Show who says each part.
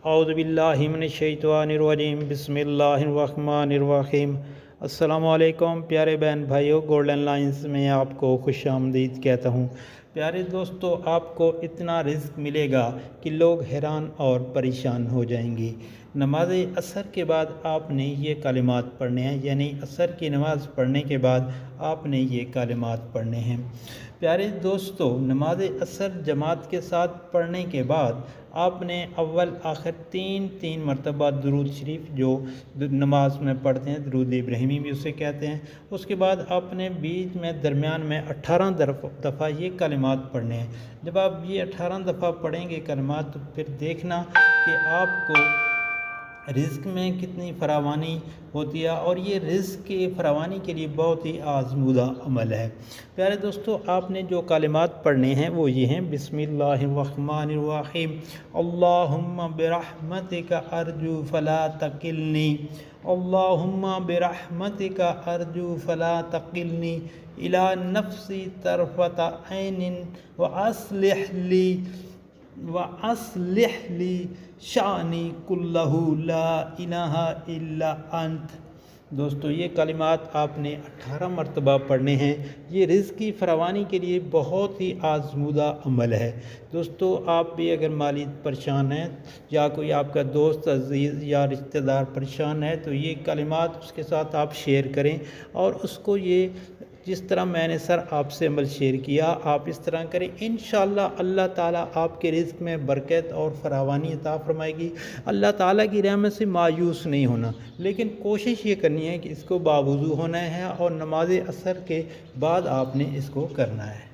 Speaker 1: औज़ुबिल्लाहि मिनश्शैतानिर्रजीम बिस्मिल्लाहिर्रहमानिर्रहीम। अस्सलामु अलैकुम प्यारे बहन भाइयों, गोल्डन लाइंस में आपको खुशामदीद कहता हूँ। प्यारे दोस्तों, आपको इतना रिज़्क मिलेगा कि लोग हैरान और परेशान हो जाएंगे। नमाज असर के बाद आपने ये कलिमात पढ़ने हैं, यानी असर की नमाज़ पढ़ने के बाद आपने ये कलिमात पढ़ने हैं। प्यारे दोस्तों, नमाज असर जमात के साथ पढ़ने के बाद आपने अव्वल आखिर तीन मरतबा दुरूद शरीफ जो नमाज में पढ़ते हैं, दुरूद इब्राहिमी भी उसे कहते हैं, उसके बाद आपने बीच में दरमियान में 18 दफ़ा ये कलिमात पढ़ने हैं। जब आप ये 18 दफ़ा पढ़ेंगे कलिमात, तो फिर देखना कि आपको रिज़्क में कितनी फरावानी होती है, और ये रिज़्क की फरावानी के लिए बहुत ही आज़मूदा अमल है। प्यारे दोस्तों, आपने जो कलिमात पढ़ने हैं वो ये हैं, बिस्मिल्लाहिर्रहमानिर्रहीम, अल्लाहुम्मा बिरहमतिका अर्जू फला तकिलनी, अल्लाहुम्मा बिरहमतिका अर्जू फला तकिलनी इला नफ्सी तरफता ऐनिन व अस्लिह ली शानी कुल्लहू ला इलाहा इल्ला अंत। दोस्तों, ये कलिमात आपने 18 मरतबा पढ़ने हैं। ये रिज़्क की फरावानी के लिए बहुत ही आज़मूदा अमल है। दोस्तों, आप भी अगर माली परेशान हैं या कोई आपका दोस्त अज़ीज़ या रिश्तेदार परेशान है, तो ये कलिमात उसके साथ आप शेयर करें, और उसको ये जिस तरह मैंने सर आपसे अमल शेयर किया, आप इस तरह करें। इंशाअल्लाह अल्लाह ताला आपके रिज़्क में बरकत और फरावानी अता फरमाएगी। अल्लाह ताला की रहमत से मायूस नहीं होना, लेकिन कोशिश ये करनी है कि इसको बावुज़ू होना है, और नमाज असर के बाद आपने इसको करना है।